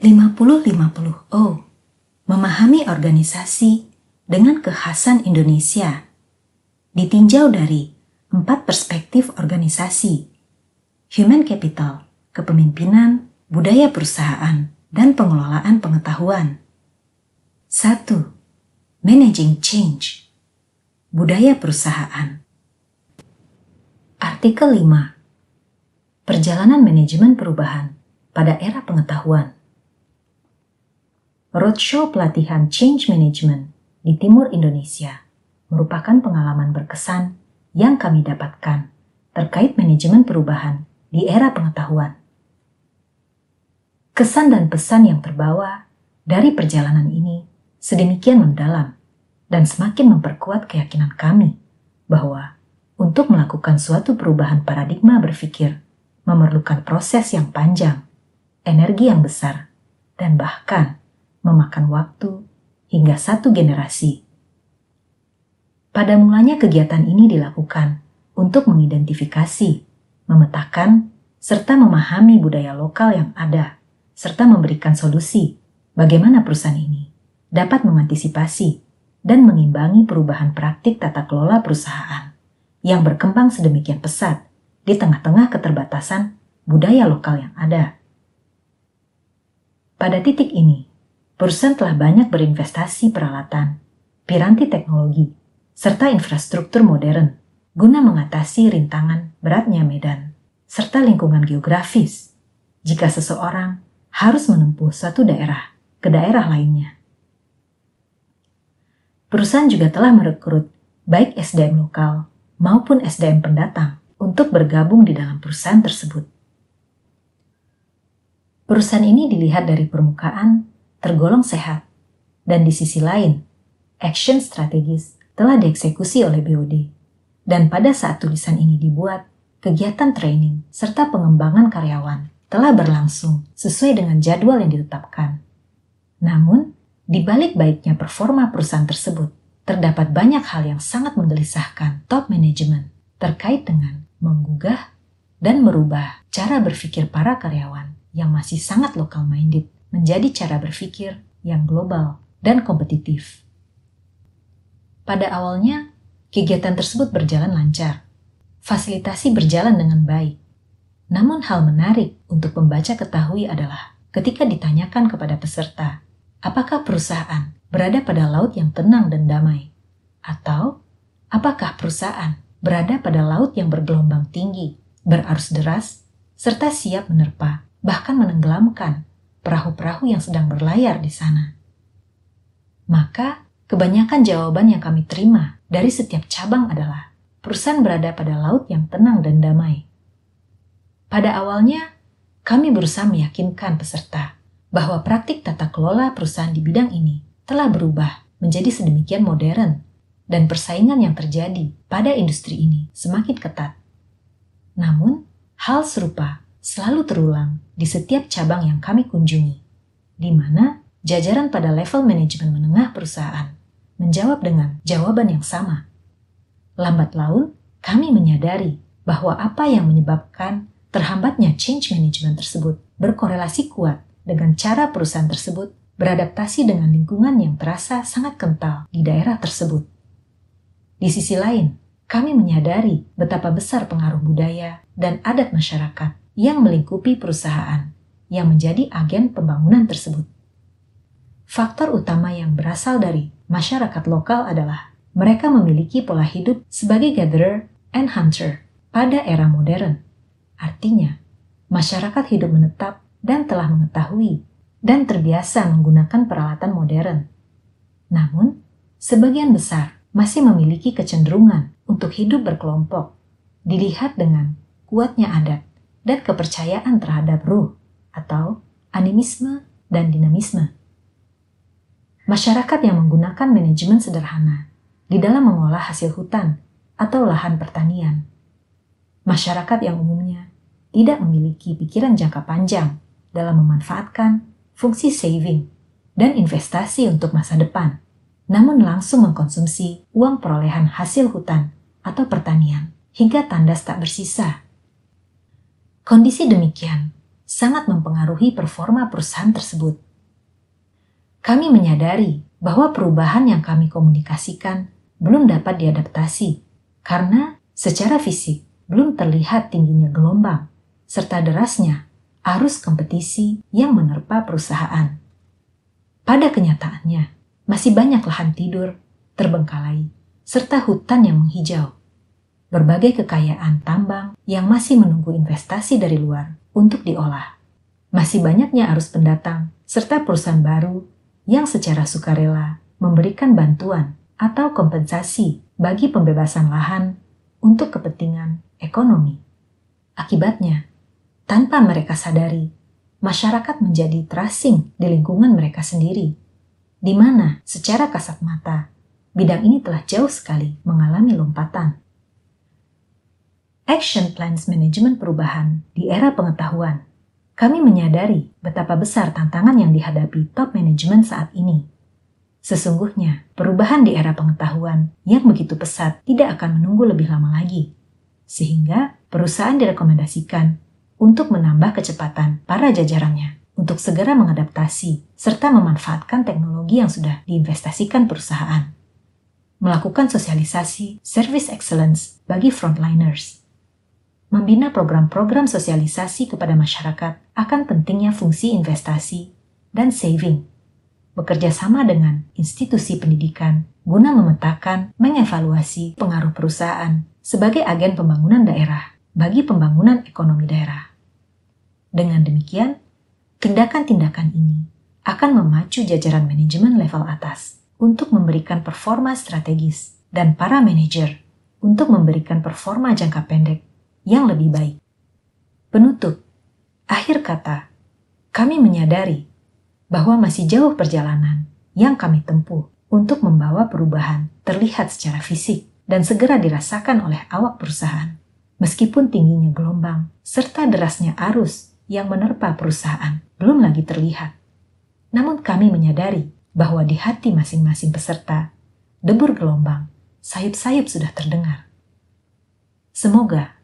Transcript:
50-50. Memahami organisasi dengan kekhasan Indonesia. Ditinjau dari 4 perspektif organisasi: human capital, kepemimpinan, budaya perusahaan, dan pengelolaan pengetahuan. 1. Managing change, budaya perusahaan. Artikel 5. Perjalanan manajemen perubahan pada era pengetahuan. Roadshow pelatihan Change Management di Timur Indonesia merupakan pengalaman berkesan yang kami dapatkan terkait manajemen perubahan di era pengetahuan. Kesan dan pesan yang terbawa dari perjalanan ini sedemikian mendalam dan semakin memperkuat keyakinan kami bahwa untuk melakukan suatu perubahan paradigma berpikir memerlukan proses yang panjang, energi yang besar, dan bahkan memakan waktu hingga 1 generasi. Pada mulanya kegiatan ini dilakukan untuk mengidentifikasi, memetakan, serta memahami budaya lokal yang ada, serta memberikan solusi bagaimana perusahaan ini dapat mengantisipasi dan mengimbangi perubahan praktik tata kelola perusahaan yang berkembang sedemikian pesat di tengah-tengah keterbatasan budaya lokal yang ada. Pada titik ini, perusahaan telah banyak berinvestasi peralatan, piranti teknologi, serta infrastruktur modern guna mengatasi rintangan beratnya medan, serta lingkungan geografis jika seseorang harus menempuh suatu daerah ke daerah lainnya. Perusahaan juga telah merekrut baik SDM lokal maupun SDM pendatang untuk bergabung di dalam perusahaan tersebut. Perusahaan ini dilihat dari permukaan tergolong sehat, dan di sisi lain, action strategis telah dieksekusi oleh BOD. Dan pada saat tulisan ini dibuat, kegiatan training serta pengembangan karyawan telah berlangsung sesuai dengan jadwal yang ditetapkan. Namun, di balik baiknya performa perusahaan tersebut, terdapat banyak hal yang sangat menggelisahkan top manajemen terkait dengan menggugah dan merubah cara berpikir para karyawan yang masih sangat local minded menjadi cara berpikir yang global dan kompetitif. Pada awalnya, kegiatan tersebut berjalan lancar. Fasilitasi berjalan dengan baik. Namun hal menarik untuk pembaca ketahui adalah ketika ditanyakan kepada peserta, apakah perusahaan berada pada laut yang tenang dan damai? Atau apakah perusahaan berada pada laut yang bergelombang tinggi, berarus deras, serta siap menerpa, bahkan menenggelamkan perahu-perahu yang sedang berlayar di sana? Maka, kebanyakan jawaban yang kami terima dari setiap cabang adalah perusahaan berada pada laut yang tenang dan damai. Pada awalnya, kami berusaha meyakinkan peserta bahwa praktik tata kelola perusahaan di bidang ini telah berubah menjadi sedemikian modern dan persaingan yang terjadi pada industri ini semakin ketat. Namun, hal serupa selalu terulang di setiap cabang yang kami kunjungi, di mana jajaran pada level manajemen menengah perusahaan menjawab dengan jawaban yang sama. Lambat laun, kami menyadari bahwa apa yang menyebabkan terhambatnya change management tersebut berkorelasi kuat dengan cara perusahaan tersebut beradaptasi dengan lingkungan yang terasa sangat kental di daerah tersebut. Di sisi lain, kami menyadari betapa besar pengaruh budaya dan adat masyarakat yang melingkupi perusahaan yang menjadi agen pembangunan tersebut. Faktor utama yang berasal dari masyarakat lokal adalah mereka memiliki pola hidup sebagai gatherer and hunter pada era modern. Artinya, masyarakat hidup menetap dan telah mengetahui dan terbiasa menggunakan peralatan modern. Namun, sebagian besar masih memiliki kecenderungan untuk hidup berkelompok, dilihat dengan kuatnya adat dan kepercayaan terhadap ruh atau animisme dan dinamisme. Masyarakat yang menggunakan manajemen sederhana di dalam mengolah hasil hutan atau lahan pertanian. Masyarakat yang umumnya tidak memiliki pikiran jangka panjang dalam memanfaatkan fungsi saving dan investasi untuk masa depan, namun langsung mengkonsumsi uang perolehan hasil hutan atau pertanian hingga tandas tak bersisa. Kondisi demikian sangat mempengaruhi performa perusahaan tersebut. Kami menyadari bahwa perubahan yang kami komunikasikan belum dapat diadaptasi karena secara fisik belum terlihat tingginya gelombang serta derasnya arus kompetisi yang menerpa perusahaan. Pada kenyataannya, masih banyak lahan tidur, terbengkalai, serta hutan yang menghijau. Berbagai kekayaan tambang yang masih menunggu investasi dari luar untuk diolah. Masih banyaknya arus pendatang serta perusahaan baru yang secara sukarela memberikan bantuan atau kompensasi bagi pembebasan lahan untuk kepentingan ekonomi. Akibatnya, tanpa mereka sadari, masyarakat menjadi terasing di lingkungan mereka sendiri, di mana secara kasat mata, bidang ini telah jauh sekali mengalami lompatan. Action Plans Manajemen Perubahan di era pengetahuan. Kami menyadari betapa besar tantangan yang dihadapi top manajemen saat ini. Sesungguhnya, perubahan di era pengetahuan yang begitu pesat tidak akan menunggu lebih lama lagi. Sehingga, perusahaan direkomendasikan untuk menambah kecepatan para jajarannya untuk segera mengadaptasi serta memanfaatkan teknologi yang sudah diinvestasikan perusahaan. Melakukan sosialisasi service excellence bagi frontliners. Membina program-program sosialisasi kepada masyarakat akan pentingnya fungsi investasi dan saving. Bekerja sama dengan institusi pendidikan guna memetakan, mengevaluasi pengaruh perusahaan sebagai agen pembangunan daerah bagi pembangunan ekonomi daerah. Dengan demikian, tindakan-tindakan ini akan memacu jajaran manajemen level atas untuk memberikan performa strategis dan para manajer untuk memberikan performa jangka pendek yang lebih baik. Penutup, akhir kata, kami menyadari bahwa masih jauh perjalanan yang kami tempuh untuk membawa perubahan terlihat secara fisik dan segera dirasakan oleh awak perusahaan. Meskipun tingginya gelombang serta derasnya arus yang menerpa perusahaan belum lagi terlihat. Namun kami menyadari bahwa di hati masing-masing peserta, debur gelombang, sayup-sayup sudah terdengar. Semoga